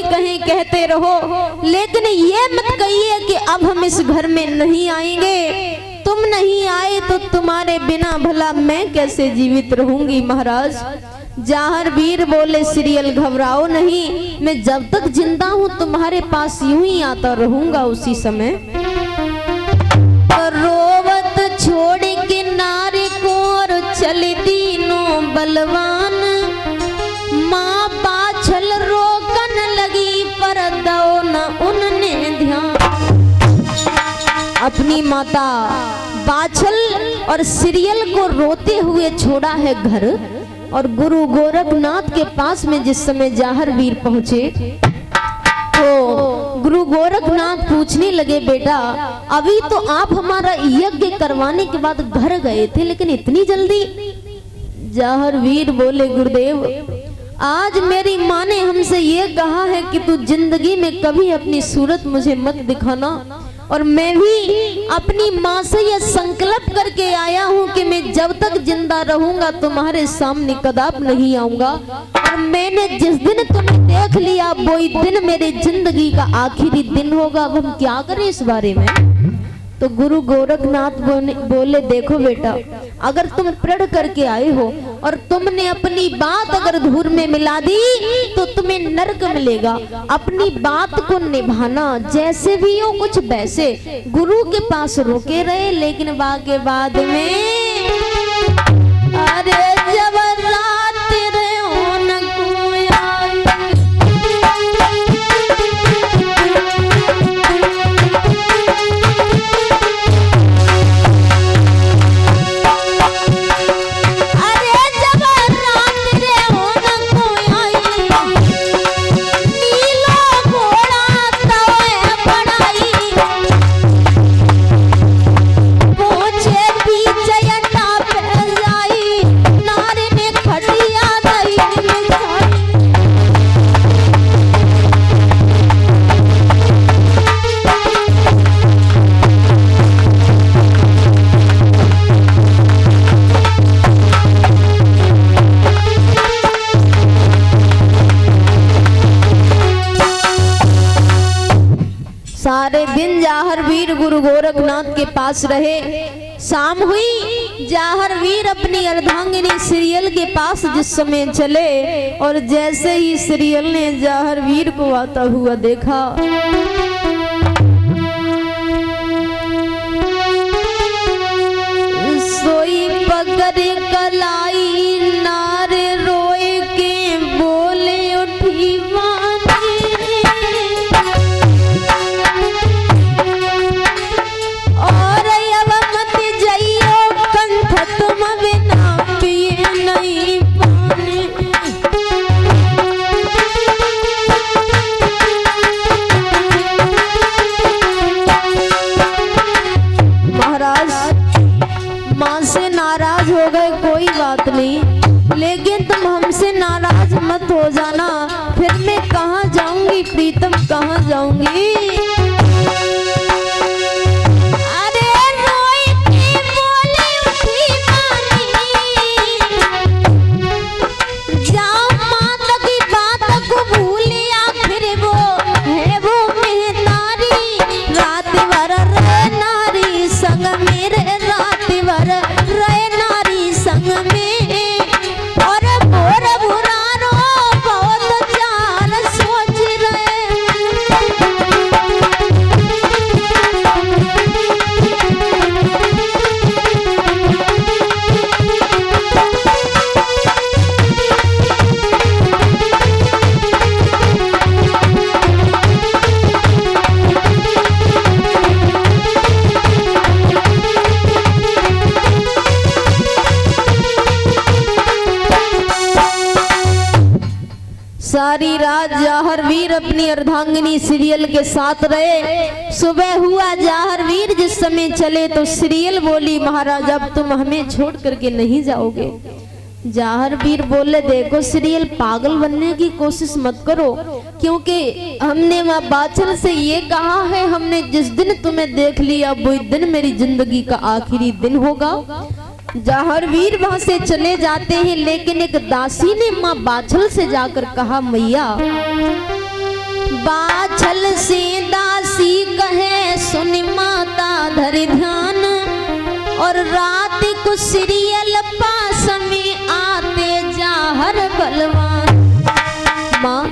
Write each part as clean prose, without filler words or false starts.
कहें कहते रहो, लेकिन ये मत कहिए कि अब हम इस घर में नहीं आएंगे। तुम नहीं आए तो तुम्हारे बिना भला मैं कैसे जीवित रहूंगी महाराज। जाहर वीर बोले सीरियल घबराओ नहीं, मैं जब तक जिंदा हूँ तुम्हारे पास यूं ही आता रहूंगा। उसी समय रोवत छोड़ के नारे को और चले दीनों बलवान, माँ बाछल रोकन लगी पर दो न उनने ध्यान। अपनी माता बाछल और सीरियल को रोते हुए छोड़ा है घर, और गुरु गोरखनाथ के पास में जिस समय जाहर वीर पहुंचे तो गुरु गोरखनाथ पूछने लगे, बेटा अभी तो आप हमारा यज्ञ करवाने के बाद घर गए थे, लेकिन इतनी जल्दी? जाहर वीर बोले, गुरुदेव आज मेरी माँ ने हमसे ये कहा है कि तू जिंदगी में कभी अपनी सूरत मुझे मत दिखाना, और मैं भी अपनी माँ से यह संकल्प करके आया हूँ कि मैं जब तक जिंदा रहूंगा तुम्हारे सामने कदाप नहीं आऊंगा। और मैंने जिस दिन तुम्हें देख लिया वही दिन मेरे जिंदगी का आखिरी दिन होगा। अब हम क्या करें इस बारे में? तो गुरु गोरखनाथ बोले, देखो बेटा अगर तुम प्रण करके आए हो और तुमने अपनी बात अगर धूर में मिला दी तो तुम्हें नरक मिलेगा। अपनी बात को निभाना, जैसे भी हो कुछ वैसे। गुरु के पास रुके रहे, लेकिन बाके बाद में अरे जब रात रे होन कोई सारे दिन जाहर वीर गुरु गोरखनाथ के पास रहे। शाम हुई, जाहर वीर अपनी अर्धांगिनी सीरियल के पास जिस समय चले, और जैसे ही सीरियल ने जाहर वीर को आता हुआ देखा, सोई पकड़ कलाई नारे रोए के बोले उठी लेकिन तुम हमसे नाराज मत हो जाना, फिर मैं कहाँ जाऊंगी प्रीतम, कहाँ जाऊंगी? सारी रात जाहर वीर अपनी अर्धांगिनी सीरियल के साथ रहे। सुबह हुआ, जाहर वीर जिस समय चले तो सीरियल बोली, महाराज अब तुम हमें छोड़ करके नहीं जाओगे। जाहर वीर बोले, देखो सीरियल पागल बनने की कोशिश मत करो, क्योंकि हमने माँ बाछल से ये कहा है, हमने जिस दिन तुम्हें देख लिया वही दिन मेरी जिंदगी का आखिरी दिन होगा। जाहर वीर वहां से चले जाते हैं, लेकिन एक दासी ने माँ बाछल से जाकर कहा, मैया बाछल से दासी कहे सुन माता धर ध्यान, और रात को सीरियल पास में आते जाहर बलवान। माँ,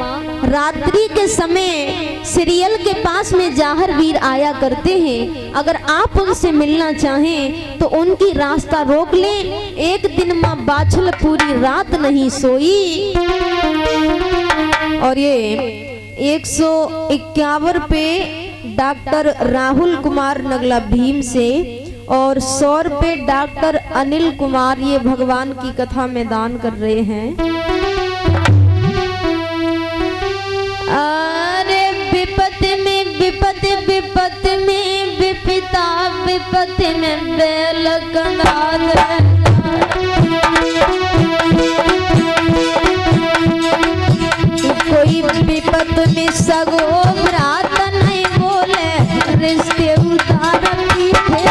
रात्रि के समय सीरियल के पास में जाहर वीर आया करते हैं। अगर आप उनसे मिलना चाहें तो उनकी रास्ता रोक लें। एक दिन माँ बाछल पूरी रात नहीं सोई। और ये 151 पे डॉक्टर राहुल कुमार नगला भीम से, और 100 रुपये डॉक्टर अनिल कुमार ये भगवान की कथा में दान कर रहे हैं। अरे विपत में विपत, विपत में विपिता, विपत में बेल कंगाल। कोई विपत में सगो रात नहीं बोले, रिश्ते उतार पीछे।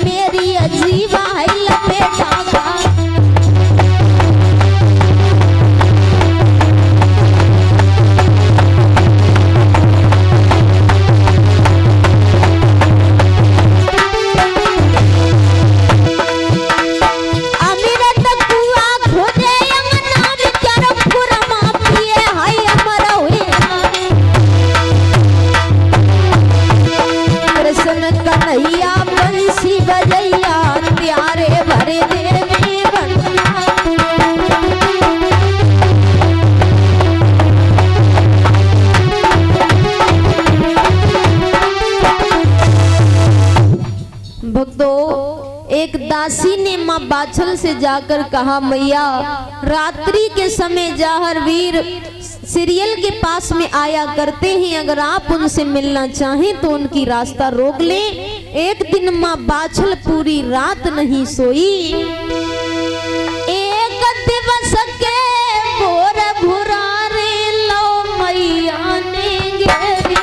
मेरी अजीबा है लपेटा का। कन्हैया बंसी बजैया प्यारे भरे देवी बंधना। भक्तों, एक दासी ने माँ बाछल से जाकर कहा, मैया रात्रि के समय जाहर वीर सीरियल के पास में आया करते हैं। अगर आप उनसे मिलना चाहें तो उनकी रास्ता रोक लें। एक दिन माँ बाछल पूरी रात नहीं सोई। एक दिवस के भोर भुरारे लो मैया ने घेरी।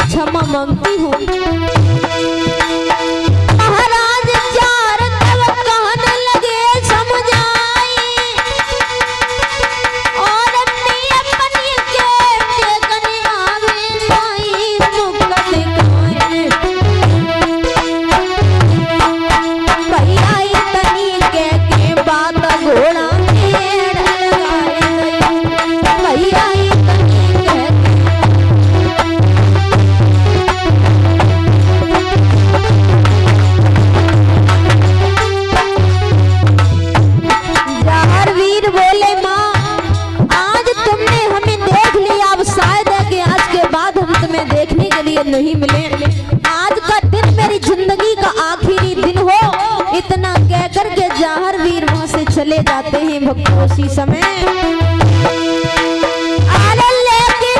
क्षमा मांगती हूँ। महाराज चार तब कहने लगे समझाई, और अपनी के देखने आवे नहीं मुकद गाए। भैया इतनी के बात घोड़ा ढेर लगाए। भैया देखने के लिए नहीं मिले। आज का दिन मेरी जिंदगी का आखिरी दिन हो, इतना कहकर के जाहर वीर वहां से चले जाते हैं। भक्तों, उसी समय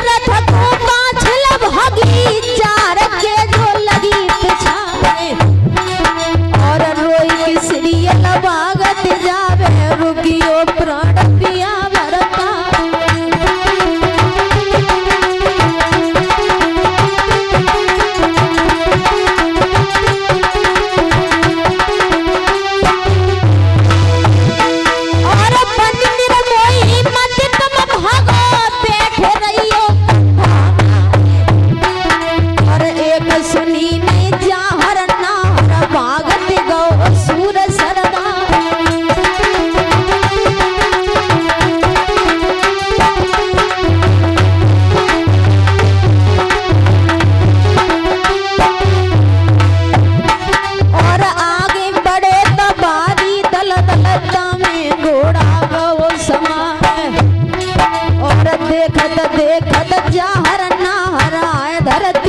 रथ को बाछल भागी चार के जो लगी पिछावे, और रोई के सीरियल भागत जावे रुकियो प्राण पिया भरता।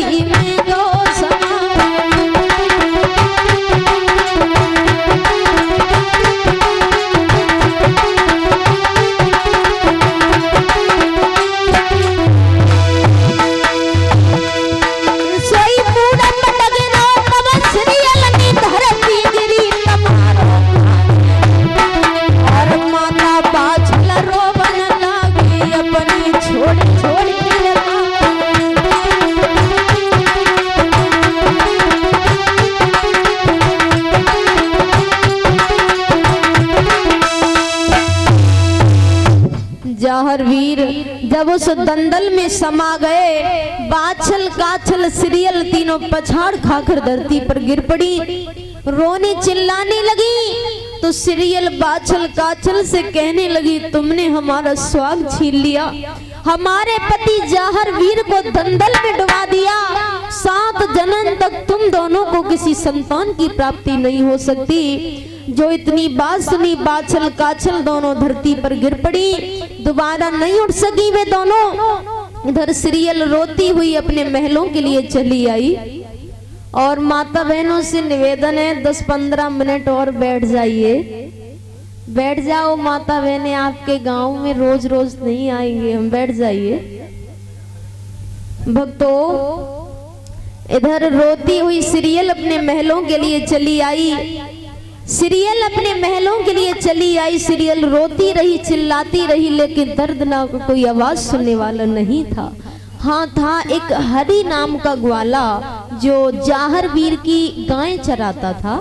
धरती में गो समा। सोई पूरन लगनो तब सिरियल नी धरती गिरी तमारो और माता पाछल रोवन लागी अपनी छोड़ छोड़ के लगा। जौहर वीर जब उस दंदल में समा गए, बाछल काछल सिरियल तीनों पछाड़ खाकर धरती पर गिर पड़ी, रोने चिल्लाने लगी। तो सिरियल बाछल काछल से कहने लगी, तुमने हमारा स्वाग छीन लिया, हमारे पति जौहर वीर को दंदल में डुबा दिया, 7 जन्म तक तुम दोनों को किसी संतान की प्राप्ति नहीं हो सकती। जो इतनी बात सुनी बाछल काछल दोनों धरती पर गिर पड़ी, दोबारा नहीं उठ सकी वे दोनों। इधर सिरियल रोती हुई अपने महलों के लिए चली आई और माता बहनों से निवेदन है 10-15 मिनट और बैठ जाइए, बैठ जाओ माता बहनें, आपके गांव में रोज रोज नहीं आएंगे हम, बैठ जाइए। भक्तों इधर रोती हुई सिरियल अपने महलों के लिए चली आई, सिरियल अपने महलों के लिए चली आई। सिरियल रोती रही चिल्लाती रही, लेकिन दर्दनाक कोई आवाज सुनने वाला नहीं था। हाँ था एक हरि नाम का ग्वाला जो जौहर वीर की गायें चराता था।